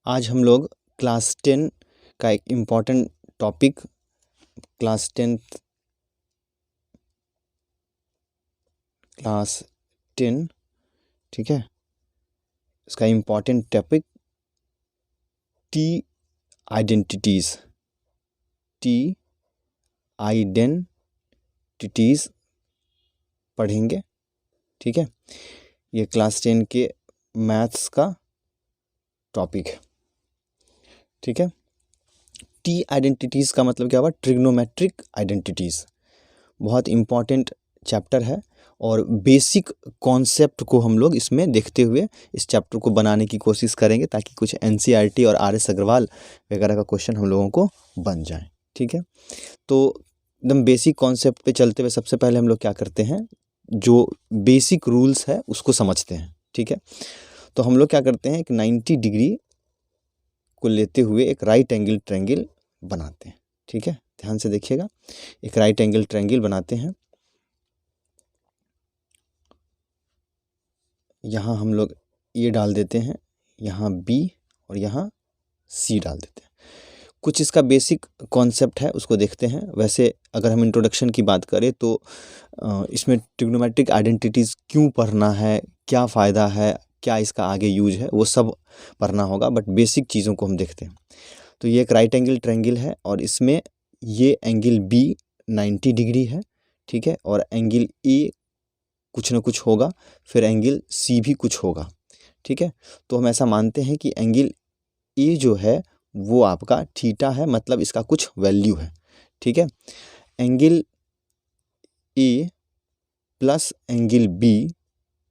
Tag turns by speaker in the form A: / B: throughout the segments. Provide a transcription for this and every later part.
A: आज हम लोग क्लास 10 का एक इम्पॉर्टेंट टॉपिक क्लास 10 ठीक है, इसका इम्पॉर्टेंट टॉपिक टी आइडेंटिटीज़ पढ़ेंगे। ठीक है, ये क्लास 10 के मैथ्स का टॉपिक है। ठीक है, टी आइडेंटिटीज़ का मतलब क्या हुआ? Trigonometric identities. बहुत इम्पॉर्टेंट चैप्टर है और बेसिक कॉन्सेप्ट को हम लोग इसमें देखते हुए इस चैप्टर को बनाने की कोशिश करेंगे ताकि कुछ एनसीईआरटी और आरएस अग्रवाल वगैरह का क्वेश्चन हम लोगों को बन जाए। ठीक है, तो एकदम बेसिक कॉन्सेप्ट पे चलते हुए सबसे पहले हम लोग क्या करते हैं, जो बेसिक रूल्स है उसको समझते हैं। ठीक है, तो हम लोग क्या करते हैं, एक 90 डिग्री को लेते हुए एक राइट एंगल ट्रायंगल बनाते हैं। ठीक है, ध्यान से देखिएगा, एक राइट एंगल ट्रायंगल बनाते हैं। यहाँ हम लोग ए डाल देते हैं, यहाँ बी और यहाँ सी डाल देते हैं। कुछ इसका बेसिक कॉन्सेप्ट है उसको देखते हैं। वैसे अगर हम इंट्रोडक्शन की बात करें तो इसमें ट्रिग्नोमेट्रिक आइडेंटिटीज़ क्यों पढ़ना है, क्या फ़ायदा है, क्या इसका आगे यूज है, वो सब पढ़ना होगा, बट बेसिक चीज़ों को हम देखते हैं। तो ये एक राइट एंगल ट्रायंगल है और इसमें ये एंगल बी 90 डिग्री है। ठीक है, और एंगल ए कुछ ना कुछ होगा, फिर एंगल सी भी कुछ होगा। ठीक है, तो हम ऐसा मानते हैं कि एंगल ए जो है वो आपका थीटा है, मतलब इसका कुछ वैल्यू है। ठीक है, angle A plus angle B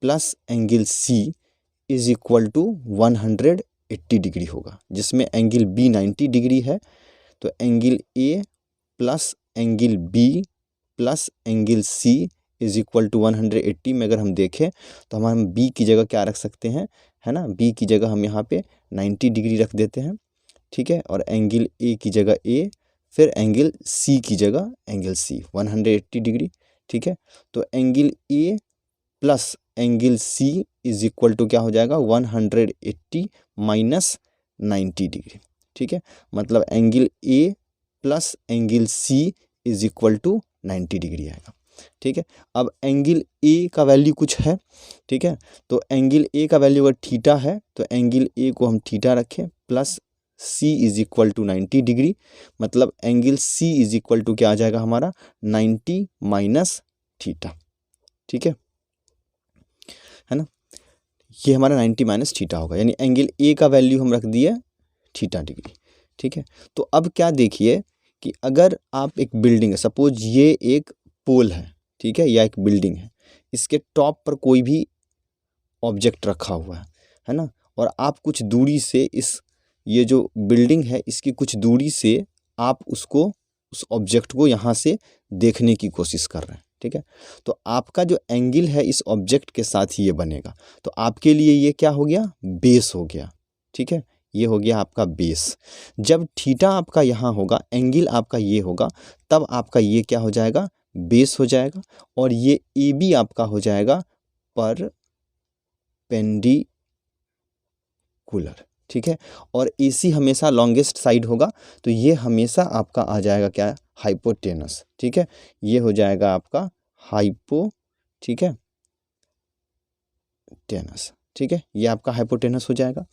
A: plus angle C is equal to 180 degree होगा, जिसमें एंगल बी 90 डिग्री है। तो angle A plus angle B plus angle C is equal to 180 में अगर हम देखें तो हम बी की जगह क्या रख सकते हैं, है ना, बी की जगह हम यहाँ पे 90 डिग्री रख देते हैं। ठीक है, और एंगल ए की जगह ए, फिर एंगल सी की जगह एंगल सी 180 डिग्री। ठीक है, तो angle A plus angle C is equal to क्या हो जाएगा, 180 माइनस 90 डिग्री। ठीक है, मतलब angle A plus angle C is equal to 90 degree आएगा। ठीक है, अब एंगल ए का वैल्यू कुछ है। ठीक है, तो एंगल ए का वैल्यू अगर थीटा है तो एंगल ए को हम थीटा रखें, plus C is equal to 90 degree, मतलब angle C is equal to क्या आ जाएगा हमारा, 90 माइनस थीटा। ठीक है ना, ये हमारा 90 माइनस थीटा होगा, यानी एंगल ए का वैल्यू हम रख दिए थीटा डिग्री। ठीक है, तो अब क्या देखिए कि अगर आप एक बिल्डिंग है, सपोज ये एक पोल है, ठीक है, या एक बिल्डिंग है, इसके टॉप पर कोई भी ऑब्जेक्ट रखा हुआ है ना, और आप कुछ दूरी से इस ये जो बिल्डिंग है इसकी कुछ दूरी से आप उसको, उस ऑब्जेक्ट को यहाँ से देखने की कोशिश कर रहे हैं। ठीक है, तो आपका जो एंगल है इस ऑब्जेक्ट के साथ ये बनेगा, तो आपके लिए ये क्या हो गया, बेस हो गया। ठीक है, ये हो गया आपका बेस। जब थीटा आपका यहाँ होगा, एंगल आपका ये होगा, तब आपका ये क्या हो जाएगा, बेस हो जाएगा, और ये ए बी आपका हो जाएगा परपेंडिकुलर। ठीक है, और AC हमेशा लॉन्गेस्ट साइड होगा, तो ये हमेशा आपका आ जाएगा क्या, हाइपोटेनस। ठीक है, ये हो जाएगा आपका हाइपो, ठीक है, टेनस। ठीक है, ये आपका हाइपोटेनस हो जाएगा।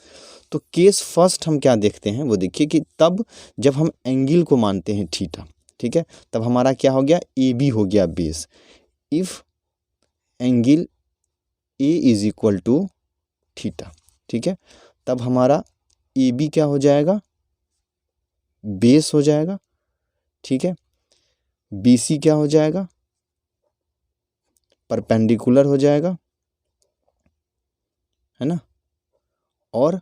A: तो केस फर्स्ट हम क्या देखते हैं वो देखिए कि तब जब हम एंगल को मानते हैं थीटा, ठीक है, तब हमारा क्या हो गया, AB हो गया base. If angle A is equal to theta, ठीक है, तब हमारा AB क्या हो जाएगा, बेस हो जाएगा। ठीक है, BC क्या हो जाएगा, परपेंडिकुलर हो जाएगा, है ना, और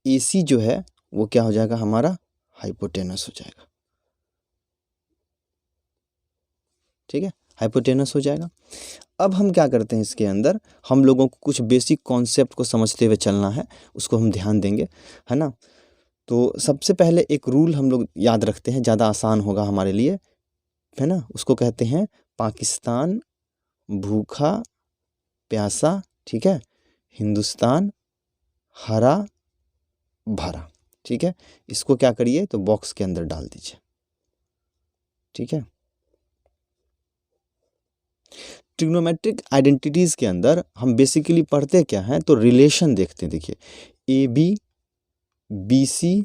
A: AC जो है वो क्या हो जाएगा हमारा, हाइपोटेनस हो जाएगा। ठीक है, हाइपोटेनस हो जाएगा। अब हम क्या करते हैं, इसके अंदर हम लोगों को कुछ बेसिक कॉन्सेप्ट को समझते हुए चलना है, उसको हम ध्यान देंगे, है ना। तो सबसे पहले एक रूल हम लोग याद रखते हैं, ज़्यादा आसान होगा हमारे लिए, है ना, उसको कहते हैं पाकिस्तान भूखा प्यासा, ठीक है, हिंदुस्तान हरा भरा। ठीक है, इसको क्या करिए तो बॉक्स के अंदर डाल दीजिए। ठीक है, ट्रिग्नोमेट्रिक आइडेंटिटीज के अंदर हम बेसिकली पढ़ते क्या हैं तो रिलेशन देखते हैं। देखिए ए बी, बी सी,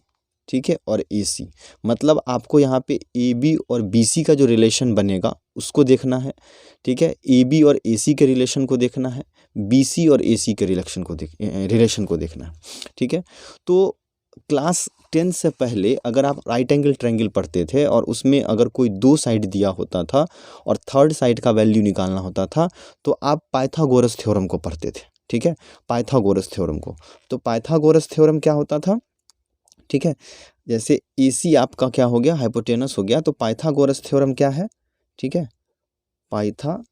A: ठीक है, और ए सी, मतलब आपको यहाँ पे ए बी और बी सी का जो रिलेशन बनेगा उसको देखना है। ठीक है, ए बी और ए सी के रिलेशन को देखना है, बी सी और ए सी के रिलेशन को देखना है। ठीक है, तो क्लास 10 से पहले अगर आप राइट एंगल ट्रायंगल पढ़ते थे और उसमें अगर कोई दो साइड दिया होता था और थर्ड साइड का वैल्यू निकालना होता था तो आप पाइथागोरस थ्योरम को पढ़ते थे। ठीक है, पाइथागोरस थ्योरम को, तो पाइथागोरस थ्योरम क्या होता था? ठीक है, जैसे ए सी आपका क्या हो गया, हाइपोटेनस हो गया, तो पाइथागोरस थ्योरम क्या है? ठीक है, पाइथागोरस,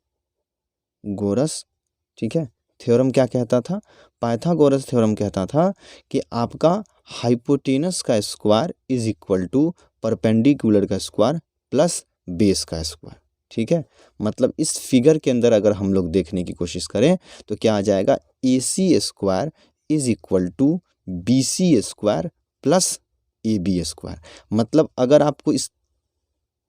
A: ठीक है, थ्योरम क्या कहता था? पाइथागोरस थ्योरम कहता था कि आपका हाइपोटेनस का square is equal to perpendicular का स्क्वायर प्लस बेस का स्क्वायर। ठीक है, मतलब इस फिगर के अंदर अगर हम लोग देखने की कोशिश करें तो क्या आ जाएगा, A C square is equal to B C square plus A B square. मतलब अगर आपको इस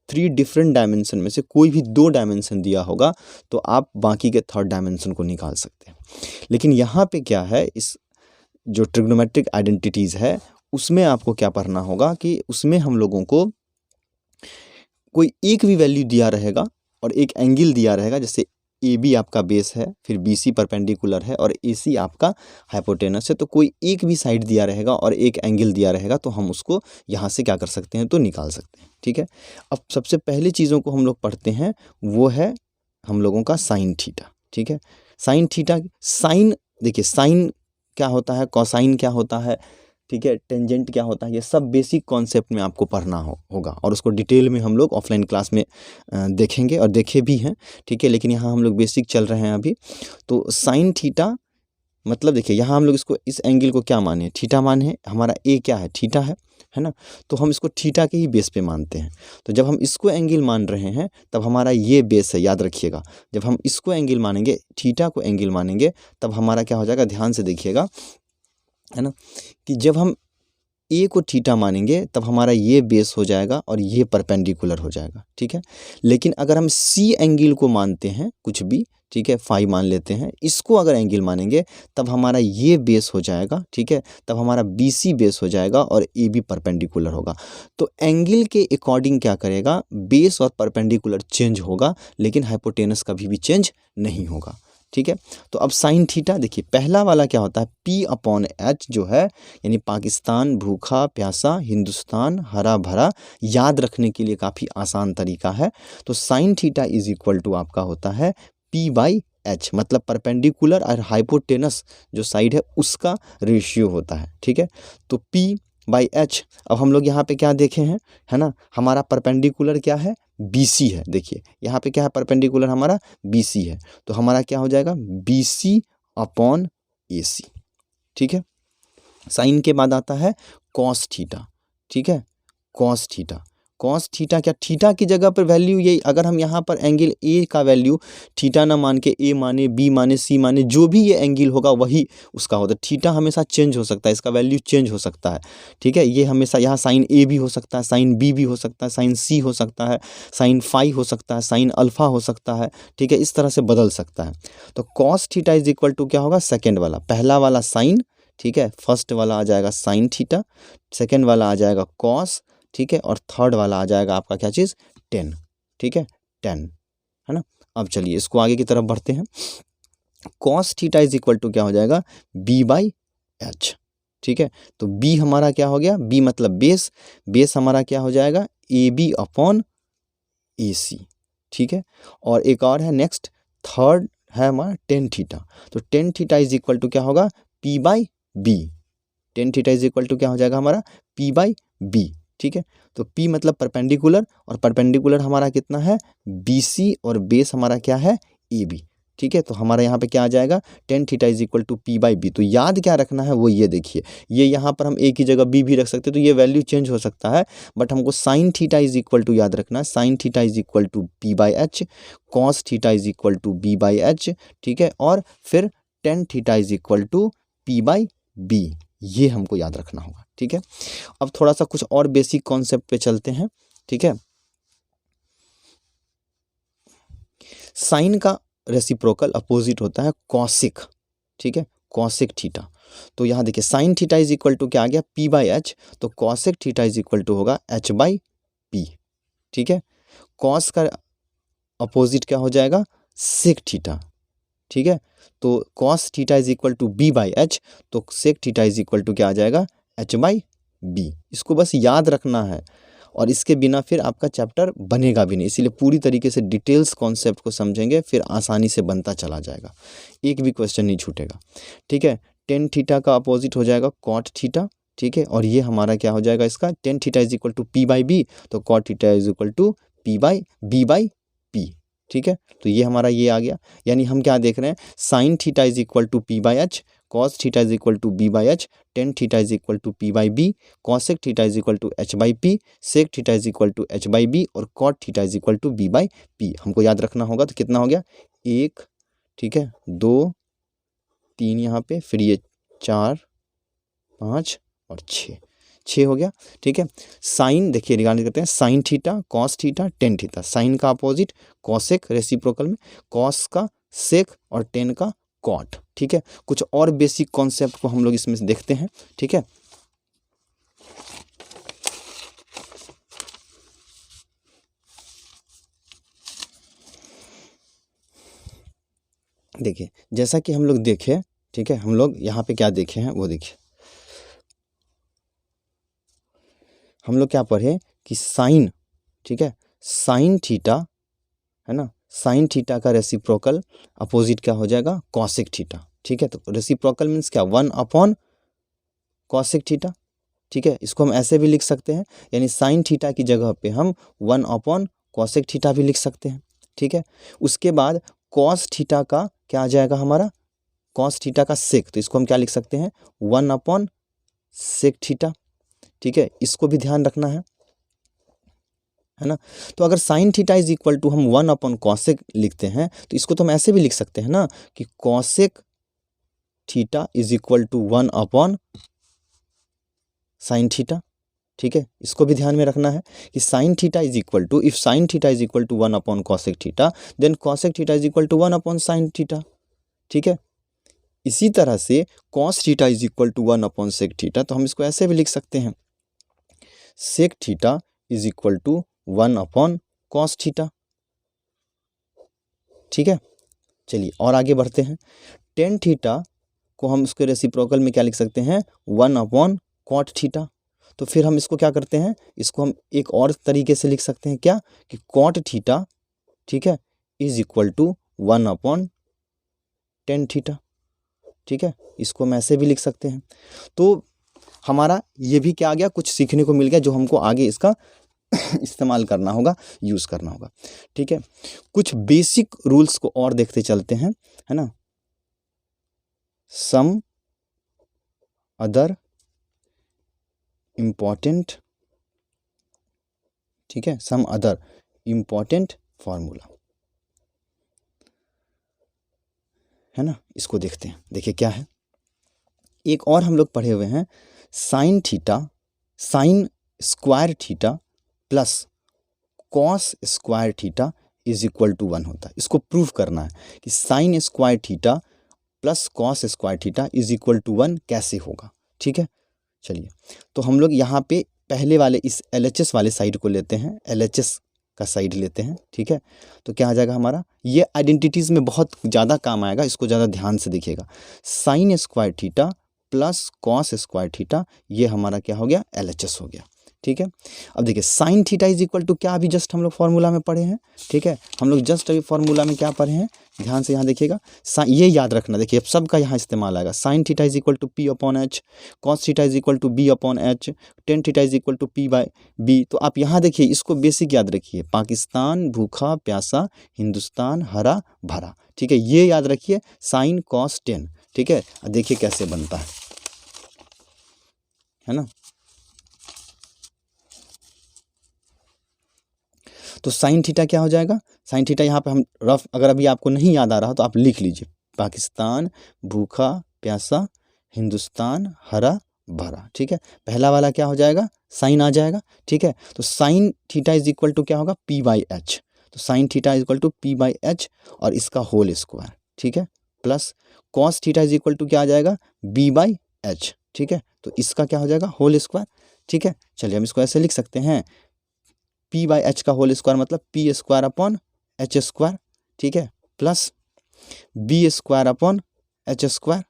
A: 3 डिफरेंट डायमेंशन में से कोई भी 2 डायमेंशन दिया होगा तो आप बाकी के थर्ड डायमेंशन को निकाल सकते हैं। लेकिन यहाँ पे क्या है, इस जो ट्रिग्नोमेट्रिक आइडेंटिटीज़ है उसमें आपको क्या पढ़ना होगा कि उसमें हम लोगों को कोई एक भी वैल्यू दिया रहेगा और एक एंगल दिया रहेगा, जैसे ए बी आपका बेस है, फिर बी सी परपेंडिकुलर है और ए सी आपका हाइपोटेनस है, तो कोई एक भी साइड दिया रहेगा और एक एंगल दिया रहेगा तो हम उसको यहाँ से क्या कर सकते हैं तो निकाल सकते हैं। ठीक है, अब सबसे पहले चीज़ों को हम लोग पढ़ते हैं वो है हम लोगों का साइन थीटा। ठीक है, साइन थीटा, साइन देखिए साइन क्या होता है, कोसाइन क्या होता है, ठीक है, टेंजेंट क्या होता है, ये सब बेसिक कॉन्सेप्ट में आपको पढ़ना होगा और उसको डिटेल में हम लोग ऑफलाइन क्लास में देखेंगे और देखे भी हैं। ठीक है, लेकिन यहाँ हम लोग बेसिक चल रहे हैं अभी। तो साइन थीटा मतलब देखिए यहाँ हम लोग इसको इस एंगल को क्या माने, थीटा माने, हमारा ए क्या है, थीटा है ना, तो हम इसको थीटा के ही बेस पे मानते हैं। तो जब हम इसको एंगल मान रहे हैं तब हमारा ये बेस है, याद रखिएगा। जब हम इसको एंगल मानेंगे, थीटा को एंगल मानेंगे, तब हमारा क्या हो जाएगा, ध्यान से देखिएगा, है ना, कि जब हम ए को थीटा मानेंगे तब हमारा ये बेस हो जाएगा और ये परपेंडिकुलर हो जाएगा। ठीक है, लेकिन अगर हम सी एंगल को मानते हैं कुछ भी, ठीक है, फाई मान लेते हैं, इसको अगर एंगल मानेंगे तब हमारा ये बेस हो जाएगा। ठीक है, तब हमारा बी सी बेस हो जाएगा और ए बी परपेंडिकुलर होगा। तो एंगल के अकॉर्डिंग क्या करेगा, बेस और परपेंडिकुलर चेंज होगा, लेकिन हाइपोटेनस कभी भी चेंज नहीं होगा। ठीक है, तो अब साइन थीटा देखिए, पहला वाला क्या होता है, P अपॉन H जो है, यानी पाकिस्तान भूखा प्यासा, हिंदुस्तान हरा भरा, याद रखने के लिए काफ़ी आसान तरीका है। तो sine theta is equal to आपका होता है P बाई H, मतलब परपेंडिकुलर और हाइपोटेनस जो साइड है उसका रेशियो होता है। ठीक है, तो P बाई H, अब हम लोग यहाँ पे क्या देखे हैं, है ना, हमारा परपेंडिकुलर क्या है, BC है। देखिए यहाँ पे क्या है, परपेंडिकुलर हमारा BC है, तो हमारा क्या हो जाएगा, BC अपॉन AC। ठीक है, साइन के बाद आता है कॉस थीटा। ठीक है, कॉस थीटा, कॉस थीटा क्या, थीटा की जगह पर वैल्यू ये, अगर हम यहाँ पर एंगल ए का वैल्यू थीटा ना मान के ए माने, बी माने, सी माने, जो भी ये एंगल होगा वही उसका होता है। थीटा हमेशा चेंज हो सकता है, इसका वैल्यू चेंज हो सकता है। ठीक है, ये हमेशा यहाँ साइन ए भी हो सकता है, साइन बी भी हो सकता है, साइन सी हो सकता है, साइन फाई हो सकता है, साइन अल्फा हो सकता है। ठीक है, इस तरह से बदल सकता है। तो cos theta is equal to क्या होगा, सेकेंड वाला, पहला वाला साइन, ठीक है, फर्स्ट वाला आ जाएगा साइन थीटा, सेकेंड वाला आ जाएगा कॉस, ठीक है, और थर्ड वाला आ जाएगा आपका क्या चीज़, टेन। ठीक है, टेन, है ना। अब चलिए इसको आगे की तरफ बढ़ते हैं। Cos theta is equal to क्या हो जाएगा, बी बाई एच। ठीक है, तो बी हमारा क्या हो गया, बी मतलब बेस, बेस हमारा क्या हो जाएगा, ए बी अपॉन ए सी। ठीक है, और एक और है नेक्स्ट, थर्ड है हमारा टेन थीटा, तो tan theta is equal to क्या होगा, P by B. Tan theta is equal to क्या हो जाएगा हमारा, पी बाई बी। ठीक है, तो P मतलब परपेंडिकुलर, और परपेंडिकुलर हमारा कितना है, BC, और बेस हमारा क्या है, AB। ठीक है, तो हमारा यहाँ पे क्या आ जाएगा, tan theta is equal to P by B. तो याद क्या रखना है वो ये देखिए, ये यहाँ पर हम A की जगह B भी रख सकते हैं, तो ये वैल्यू चेंज हो सकता है, बट हमको sine theta is equal to याद रखना है, sine theta is equal to P by H, cos theta is equal to B by H. ठीक है, और फिर tan theta is equal to P by B, ये हमको याद रखना होगा। ठीक है, अब थोड़ा सा कुछ और बेसिक कॉन्सेप्ट पे चलते हैं। ठीक है, साइन का रेसिप्रोकल अपोजिट होता है कॉसिक। ठीक है, कॉसिक थीटा। तो यहाँ देखिए sine theta is equal to क्या आ गया, पी बाई एच, तो cosec theta is equal to होगा एच बाई पी। ठीक है, कॉस का अपोजिट क्या हो जाएगा, सेक थीटा। ठीक है, तो cos theta is equal to B by H, तो sec theta is equal to क्या आ जाएगा, एच बाई बी। इसको बस याद रखना है, और इसके बिना फिर आपका चैप्टर बनेगा भी नहीं, इसीलिए पूरी तरीके से डिटेल्स कॉन्सेप्ट को समझेंगे, फिर आसानी से बनता चला जाएगा, एक भी क्वेश्चन नहीं छूटेगा। ठीक है, टेन थीटा का अपोजिट हो जाएगा कॉट थीटा। ठीक है, और ये हमारा क्या हो जाएगा, इसका tan theta is equal to P by B, तो cot theta is equal to P by B by P. ठीक है, तो ये हमारा ये आ गया, यानी हम क्या देख रहे हैं, sine theta is equal to P by H, cos theta is equal to B by H, tan theta is equal to P by B, cosec theta is equal to H by P, sec theta is equal to H by B, और cot theta is equal to B by P. हमको याद रखना होगा, तो कितना हो गया, एक, ठीक है, दो, तीन यहाँ पे, फिर ये चार, पाँच और छः हो गया। ठीक है, साइन देखिए रिगार्डिंग करते हैं, sine theta, cos theta, tan theta, sine का अपोजिट कॉसेक रेसिप्रोकल में, कॉस का सेक और टेन का कॉट। ठीक है, कुछ और बेसिक कॉन्सेप्ट को हम लोग इसमें से देखते हैं। ठीक है, देखिए जैसा कि हम लोग देखे, ठीक है, हम लोग यहाँ पे क्या देखे हैं वो देखिए, हम लोग क्या पढ़े कि साइन, ठीक है, साइन थीटा है ना, साइन थीटा का रेसिप्रोकल अपोजिट क्या हो जाएगा, कॉसिक थीटा। ठीक है, तो रेसिप्रोकल मीन्स क्या, वन अपॉन कॉसिक थीटा। ठीक है, इसको हम ऐसे भी लिख सकते हैं, यानी साइन थीटा की जगह पे हम वन अपॉन कॉसिक थीटा भी लिख सकते हैं। ठीक है, उसके बाद कॉस थीटा का क्या आ जाएगा हमारा, कॉस थीटा का सेक, तो इसको हम क्या लिख सकते हैं, वन अपॉन सेक थीटा। ठीक है, इसको भी ध्यान रखना है ना। तो अगर sine theta is equal to हम वन अपॉन कॉसेक लिखते हैं, तो इसको तो हम ऐसे भी लिख सकते हैं ना कि cosec theta is equal to one upon sine theta. ठीक है, इसको भी ध्यान में रखना है कि sine theta is equal to, if sine theta is equal to one upon cosec theta, then cosec theta is equal to one upon sine theta. ठीक है, इसी तरह से cos theta is equal to one upon sec theta, तो हम इसको ऐसे भी लिख सकते हैं, सेक theta is equal to one upon cos theta. ठीक है, चलिए और आगे बढ़ते हैं, टेन थीटा को हम उसके रेसिप्रोकल में क्या लिख सकते हैं, वन अपॉन कॉट थीटा। तो फिर हम इसको क्या करते हैं, इसको हम एक और तरीके से लिख सकते हैं, क्या कि कॉट थीटा, ठीक है, is equal to one upon tan theta. ठीक है, इसको हम ऐसे भी लिख सकते हैं। तो हमारा ये भी क्या आ गया, कुछ सीखने को मिल गया, जो हमको आगे इसका इस्तेमाल करना होगा, यूज़ करना होगा। ठीक है, कुछ बेसिक रूल्स को और देखते चलते हैं, है ना। सम अदर इम्पॉर्टेंट, ठीक है, सम अदर इम्पॉर्टेंट फार्मूला, है ना, इसको देखते हैं। देखिए क्या है, एक और हम लोग पढ़े हुए हैं, sine theta, sine square theta plus cos square theta is equal to one होता है। इसको प्रूव करना है कि sine square theta plus cos square theta is equal to one कैसे होगा। ठीक है, चलिए तो हम लोग यहाँ पे पहले वाले इस LHS वाले साइड को लेते हैं, LHS का साइड लेते हैं। ठीक है, तो क्या आ जाएगा हमारा, ये आइडेंटिटीज़ में बहुत ज़्यादा काम आएगा, इसको ज़्यादा ध्यान से देखिएगा। Sign square theta plus cos square theta, ये हमारा क्या हो गया, LHS हो गया। ठीक है, अब देखिए sine theta is equal to क्या, अभी जस्ट हम लोग फॉर्मूला में पढ़े हैं। ठीक है, हम लोग जस्ट अभी फॉर्मूला में क्या पढ़े हैं, ध्यान से यहाँ देखिएगा, ये याद रखना। देखिए अब सबका यहाँ इस्तेमाल आएगा, sine theta is equal to P upon H, cos theta is equal to B upon H, tan theta is equal to P by B. तो आप यहाँ देखिए, इसको बेसिक याद रखिए, पाकिस्तान भूखा प्यासा, हिंदुस्तान हरा भरा। ठीक है, ये याद रखिए, साइन कॉस टेन। ठीक है, देखिए कैसे बनता है ना। तो साइन थीटा क्या हो जाएगा, साइन थीटा यहाँ पे हम रफ, अगर अभी आपको नहीं याद आ रहा तो आप लिख लीजिए, पाकिस्तान भूखा प्यासा, हिंदुस्तान हरा भरा, ठीक है। पहला वाला क्या हो जाएगा, साइन आ जाएगा, ठीक है। तो sine theta is equal to क्या होगा, पी बाई एच। तो sine theta is equal to P by H और इसका होल स्क्वायर, ठीक है, plus cos theta is equal to क्या आ जाएगा, बी बाई एच, ठीक है। तो इसका क्या हो जाएगा, होल स्क्वायर, ठीक है। चलिए हम इसको ऐसे लिख सकते हैं, पी बाई एच का होल स्क्वायर मतलब P square upon H square, ठीक है, plus B square upon H square,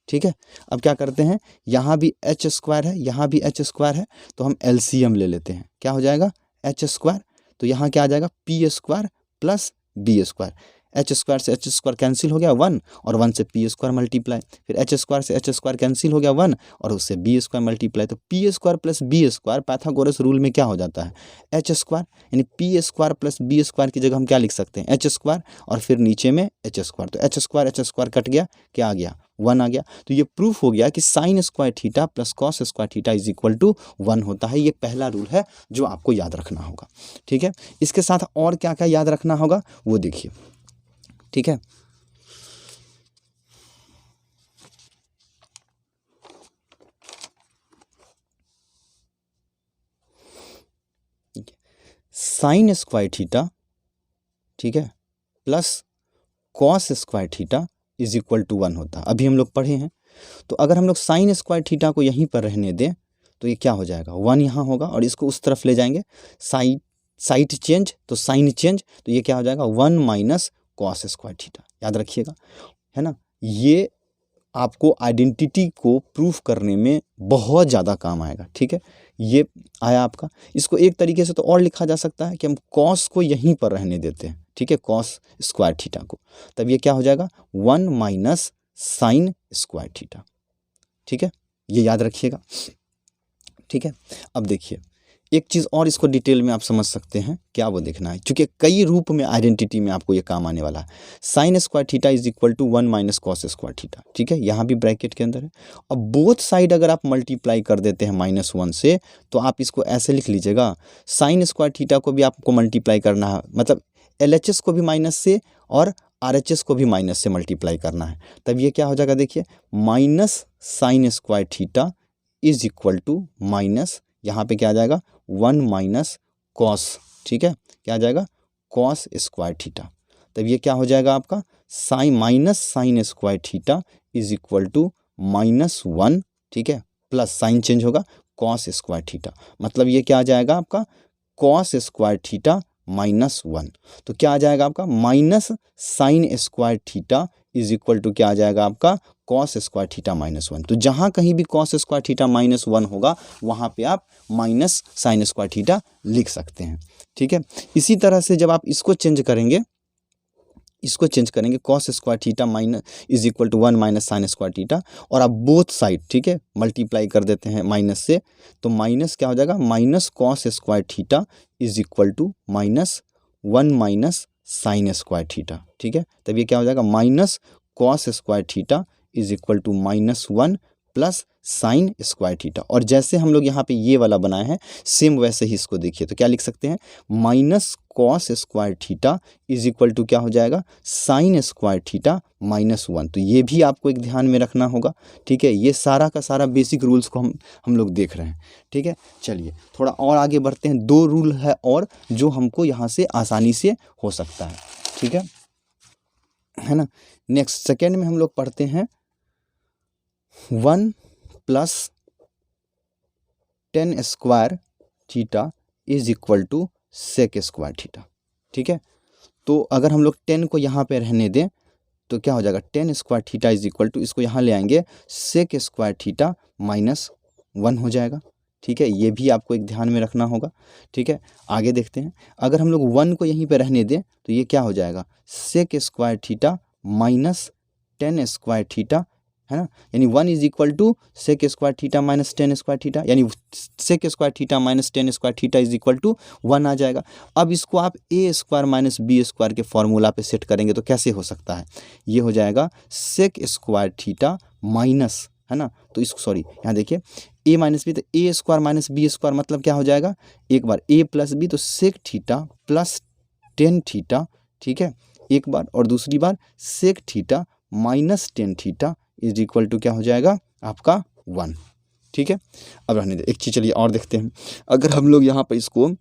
A: ठीक है। अब क्या करते हैं, यहाँ भी एच स्क्वायर है, यहाँ भी एच स्क्वायर है, तो हम एलसीएम ले लेते हैं। क्या हो जाएगा, एच स्क्वायर, तो यहाँ क्या आ जाएगा, P square plus B square. H square से एच स्क्वायर कैंसिल हो गया 1 और 1 से पी स्क्वायर मल्टीप्लाई, फिर एच स्क्वायर से एच स्क्वायर कैंसिल हो गया 1 और उससे बी स्क्वायर मल्टीप्लाई। तो P square plus B square Pythagoras rule में क्या हो जाता है, एच स्क्वायर, यानी P square plus B square की जगह हम क्या लिख सकते हैं, एच स्क्वायर और फिर नीचे में एच स्क्वायर। तो एच स्क्वायर कट गया, क्या आ गया, 1 आ गया। तो ये प्रूफ हो गया कि sine square theta plus cos square theta is equal to 1 होता है। ये पहला रूल है जो आपको याद रखना होगा, ठीक है। इसके साथ और क्या क्या याद रखना होगा वो देखिए, ठीक है। साइन स्क्वायर थीटा, ठीक है, plus cos square theta is equal to 1 होता है। अभी हम लोग पढ़े हैं। तो अगर हम लोग साइन स्क्वायर थीटा को यहीं पर रहने दें तो ये क्या हो जाएगा, 1 यहाँ होगा और इसको उस तरफ ले जाएंगे, साइड चेंज तो साइन चेंज, तो ये क्या हो जाएगा 1 माइनस कॉस स्क्वायर थीटा। याद रखिएगा, है ना। ये आपको आइडेंटिटी को प्रूफ करने में बहुत ज़्यादा काम आएगा, ठीक है। ये आया आपका। इसको एक तरीके से तो और लिखा जा सकता है कि हम कॉस को यहीं पर रहने देते हैं, ठीक है, कॉस स्क्वायर थीटा को, तब ये क्या हो जाएगा 1 माइनस साइन स्क्वायर थीटा, ठीक है। ये याद रखिएगा, ठीक है। अब देखिए एक चीज़ और इसको डिटेल में आप समझ सकते हैं, क्या वो देखना है, क्योंकि कई रूप में आइडेंटिटी में आपको ये काम आने वाला है। Sine square theta is equal to 1 minus cos square theta, ठीक है, यहाँ भी ब्रैकेट के अंदर है। अब बोथ साइड अगर आप मल्टीप्लाई कर देते हैं -1 से, तो आप इसको ऐसे लिख लीजिएगा, साइन स्क्वायर थीटा को भी आपको मल्टीप्लाई करना है, मतलब LHS को भी माइनस से और RHS को भी माइनस से मल्टीप्लाई करना है। तब ये क्या हो जाएगा, देखिए minus sine square theta is equal to minus, यहाँ पे क्या आ जाएगा 1 माइनस कॉस, ठीक है, क्या आ जाएगा कॉस स्क्वायर थीटा। तब ये क्या हो जाएगा आपका sign minus sine square theta is equal to -1, ठीक है, प्लस साइन चेंज होगा कॉस स्क्वायर थीटा, मतलब ये क्या आ जाएगा आपका कॉस स्क्वायर थीटा -1। तो क्या आ जाएगा आपका minus sine square theta is equal to क्या आ जाएगा आपका कॉस स्क्वायर थीटा -1। तो जहाँ कहीं भी कॉस स्क्वायर थीटा -1 होगा वहाँ पे आप माइनस साइन स्क्वायर थीटा लिख सकते हैं, ठीक है। इसी तरह से जब आप इसको चेंज करेंगे, cos square theta is equal to 1 minus sine square theta, और आप बोथ साइड, ठीक है, मल्टीप्लाई कर देते हैं माइनस से, तो माइनस क्या हो जाएगा minus cos square theta is equal to -1 minus sine square theta, ठीक है। तब ये क्या हो जाएगा minus cos square theta is equal to -1 plus sine square theta. और जैसे हम लोग यहाँ पे ये वाला बनाए हैं सेम वैसे ही इसको देखिए, तो क्या लिख सकते हैं minus cos square theta is equal to क्या हो जाएगा साइन स्क्वायर थीटा -1। तो ये भी आपको एक ध्यान में रखना होगा, ठीक है। ये सारा का सारा बेसिक रूल्स को हम लोग देख रहे हैं, ठीक है। चलिए थोड़ा और आगे बढ़ते हैं, 2 रूल है और जो हमको यहाँ से आसानी से हो सकता है, ठीक है ना। नेक्स्ट सेकेंड में हम लोग पढ़ते हैं 1 plus tan square theta is equal to sec square theta, ठीक है। तो अगर हम लोग 10 को यहाँ पे रहने दें तो क्या हो जाएगा 10 square theta is equal to, इसको यहाँ ले आएंगे सेक स्क्वायर थीटा -1 हो जाएगा, ठीक है। ये भी आपको एक ध्यान में रखना होगा, ठीक है। आगे देखते हैं, अगर हम लोग 1 को यहीं पे रहने दें तो ये क्या हो जाएगा sec square theta -10 square theta, है ना, यानी 1 is equal to sec square theta -10 square theta, यानी sec square theta -10 square theta is equal to 1 आ जाएगा। अब इसको आप A square minus B square के फॉर्मूला पे सेट करेंगे तो कैसे हो सकता है, ये हो जाएगा सेक स्क्वायर थीटा माइनस, है ना, तो इसको सॉरी यहाँ देखिए ए माइनस बी, तो ए स्क्वायर माइनस बी स्क्वायर मतलब क्या हो जाएगा, एक बार ए प्लस बी तो sec theta plus tan theta, ठीक है, एक बार, और दूसरी बार sec theta -10 theta is equal to क्या हो जाएगा आपका 1, ठीक है। अब रहने दे, एक चीज़ चलिए और देखते हैं। अगर हम लोग यहाँ पर इसको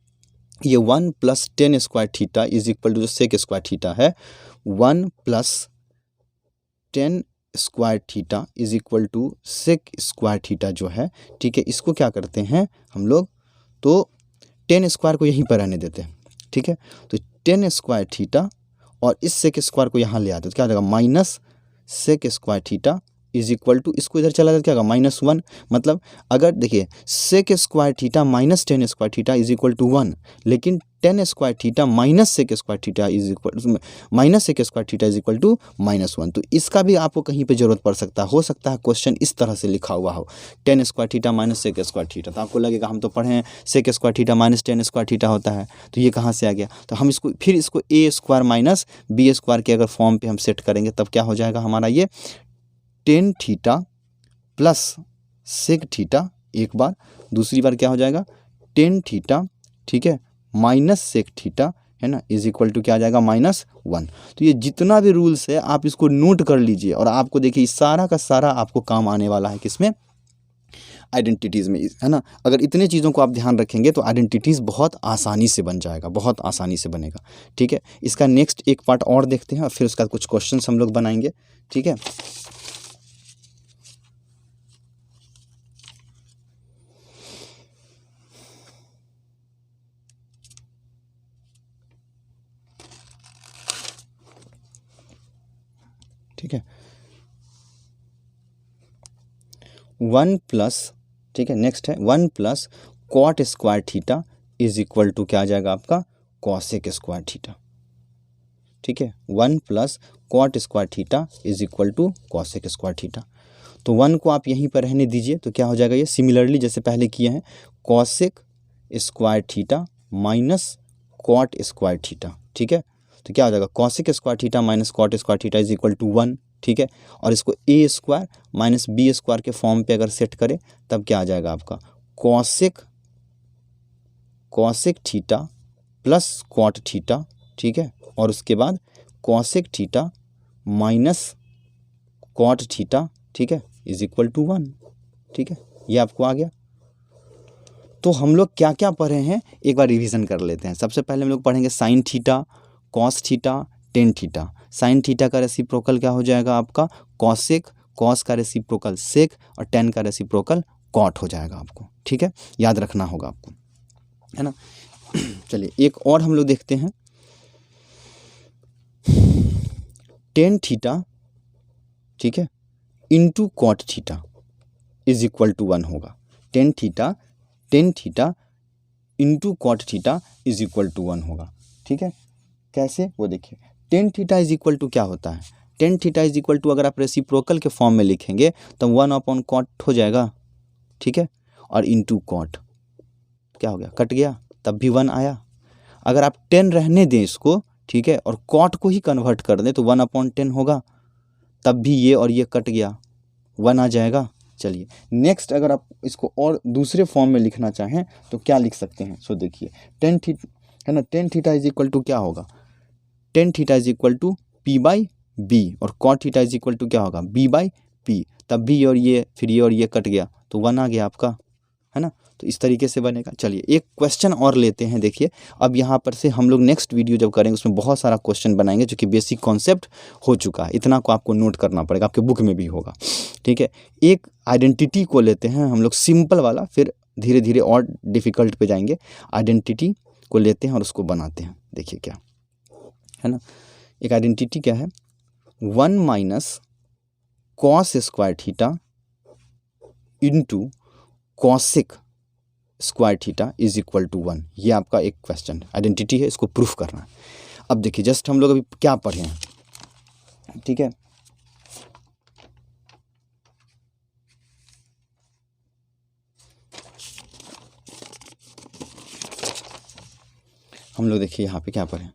A: ये 1 + 10 square theta is equal to जो सेक स्क्वायर थीटा है 1 + 10 square theta is equal to sec square theta जो है, ठीक है, इसको क्या करते हैं हम लोग, तो 10 स्क्वायर को यहीं पर रहने देते हैं, ठीक है। तो 10 स्क्वायर थीटा और इस सेक स्क्वायर को यहाँ ले आते तो क्या हो जाएगा minus sec square theta is equal to, इसको इधर चला जाता क्या होगा -1। मतलब अगर देखिए sec square theta minus 10 square theta is equal to 1, लेकिन 10 square theta minus sec square theta is equal minus sec square theta is equal to -1। तो इसका भी आपको कहीं पे जरूरत पड़ सकता है, हो सकता है क्वेश्चन इस तरह से लिखा हुआ हो 10 square theta minus sec square theta, तो आपको लगेगा हम तो पढ़े हैं sec square theta minus 10 square theta होता है, तो ये कहाँ से आ गया। तो हम इसको फिर इसको A square minus B square के अगर फॉर्म पे हम सेट करेंगे तब क्या हो जाएगा हमारा ये 10 थीटा प्लस सेक थीटा एक बार, दूसरी बार क्या हो जाएगा 10 थीटा, ठीक है, माइनस सेक थीटा है ना, इज इक्वल टू क्या आ जाएगा -1। तो ये जितना भी रूल्स है आप इसको नोट कर लीजिए और आपको देखिए सारा का सारा आपको काम आने वाला है किसमें, आइडेंटिटीज़ में, है ना। अगर इतने चीज़ों को आप ध्यान रखेंगे तो आइडेंटिटीज़ बहुत आसानी से बन जाएगा, बहुत आसानी से बनेगा, ठीक है। इसका नेक्स्ट एक पार्ट और देखते हैं और फिर उसका कुछ क्वेश्चन हम लोग बनाएंगे, ठीक है। ठीक है 1 प्लस, ठीक है, नेक्स्ट है 1 + cot square theta is equal to क्या आ जाएगा आपका कॉसेक स्क्वायर थीटा, ठीक है। 1 + cot square theta is equal to cosec square theta. तो 1 को आप यहीं पर रहने दीजिए तो क्या हो जाएगा ये सिमिलरली जैसे पहले किए हैं cosec square theta minus cot square theta, ठीक है। तो क्या हो जाएगा cosec square theta minus cot square theta is equal to 1, ठीक है। और इसको A square minus B square के फॉर्म पे अगर सेट करें तब क्या आ जाएगा आपका cosec theta plus cot theta, ठीक है, और उसके बाद cosec theta minus cot theta, ठीक है, इज इक्वल टू 1, ठीक है। ये आपको आ गया। तो हम लोग क्या क्या पढ़े हैं एक बार रिवीजन कर लेते हैं। सबसे पहले हम लोग पढ़ेंगे sign theta, cos theta, tan theta. Sine theta का रेसिप्रोकल क्या हो जाएगा आपका कॉसेक, कॉस का रेसिप्रोकल सेक और टेन का रेसिप्रोकल कॉट हो जाएगा आपको, ठीक है, याद रखना होगा आपको, है ना। चलिए एक और हम लोग देखते हैं टेन थीटा, ठीक है, into cot theta is equal to 1 होगा। Tan theta into cot theta is equal to 1 होगा, ठीक है। कैसे वो देखिए tan theta is equal to क्या होता है, tan theta is equal to अगर आप रेसिप्रोकल के फॉर्म में लिखेंगे तो 1/कॉट हो जाएगा, ठीक है, और इंटू कॉट क्या हो गया कट गया तब भी 1 आया। अगर आप 10 रहने दें इसको, ठीक है, और कॉट को ही कन्वर्ट कर दें तो 1/10 होगा, तब भी ये और ये कट गया 1 आ जाएगा। चलिए नेक्स्ट अगर आप इसको और दूसरे फॉर्म में लिखना चाहें तो क्या लिख सकते हैं, सो देखिए टेन थीटा है ना, tan theta is equal to क्या होगा, tan theta is equal to P/B और cot theta is equal to क्या होगा B/P, तब भी और ये फिर ये और ये कट गया तो 1 आ गया आपका, है ना। तो इस तरीके से बनेगा। चलिए एक क्वेश्चन और लेते हैं। देखिए अब यहाँ पर से हम लोग नेक्स्ट वीडियो जब करेंगे उसमें बहुत सारा क्वेश्चन बनाएंगे जो कि बेसिक कॉन्सेप्ट हो चुका है, इतना को आपको नोट करना पड़ेगा, आपके बुक में भी होगा, ठीक है। एक आइडेंटिटी को लेते हैं हम लोग सिंपल वाला, फिर धीरे धीरे और डिफ़िकल्ट पे जाएंगे। आइडेंटिटी को लेते हैं और उसको बनाते हैं। देखिए क्या है ना, एक आइडेंटिटी क्या है 1 - cos square theta into cosec square theta is equal to 1। ये आपका एक क्वेश्चन आइडेंटिटी है, इसको प्रूफ करना है। अब देखिए जस्ट हम लोग अभी क्या पढ़े हैं, ठीक है, हम लोग देखिए यहाँ पे क्या पढ़े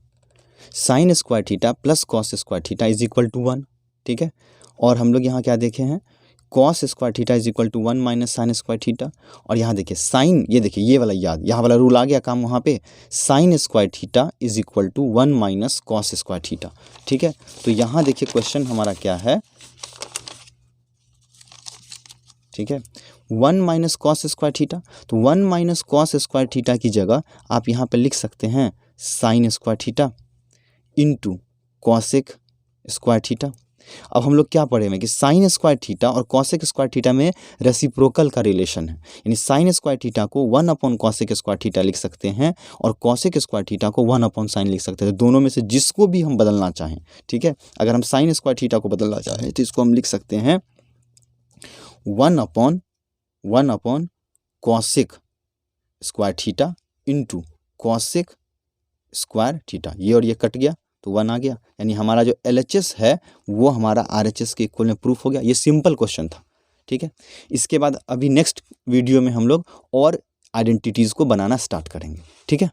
A: sine square theta plus cos square theta is equal to 1, ठीक है। और हम लोग यहाँ क्या देखे हैं cos square theta is equal to 1 minus sine square theta. और यहाँ देखिए साइन, ये देखिए ये वाला याद, यहाँ वाला रूल आ गया काम वहाँ पे, sine square theta is equal to 1 minus cos square theta, ठीक है। तो यहाँ देखिए क्वेश्चन हमारा क्या है, ठीक है, 1 माइनस कॉस स्क्वायर थीटा, तो 1 माइनस कॉस स्क्वायर थीटा की जगह आप यहाँ पे लिख सकते हैं sign square theta into cosec square theta. अब हम लोग क्या पढ़े हैं कि साइन स्क्वायर थीटा और कॉसेक स्क्वायर थीटा में रेसिप्रोकल का रिलेशन है, यानी साइन स्क्वायर थीटा को 1 अपॉन कॉसेक स्क्वायर थीटा लिख सकते हैं और कॉसेक स्क्वायर थीटा को 1 अपॉन साइन लिख सकते हैं। तो दोनों में से जिसको भी हम बदलना चाहें, ठीक है, अगर हम साइन स्क्वायर थीटा को बदलना चाहें तो इसको हम लिख सकते हैं 1 upon cosec square theta into cosec square theta. ये और ये कट गया तो 1 आ गया, यानी हमारा जो LHS है वो हमारा RHS के इक्वल में प्रूफ हो गया। ये सिंपल क्वेश्चन था, ठीक है। इसके बाद अभी नेक्स्ट वीडियो में हम लोग और आइडेंटिटीज़ को बनाना स्टार्ट करेंगे, ठीक है।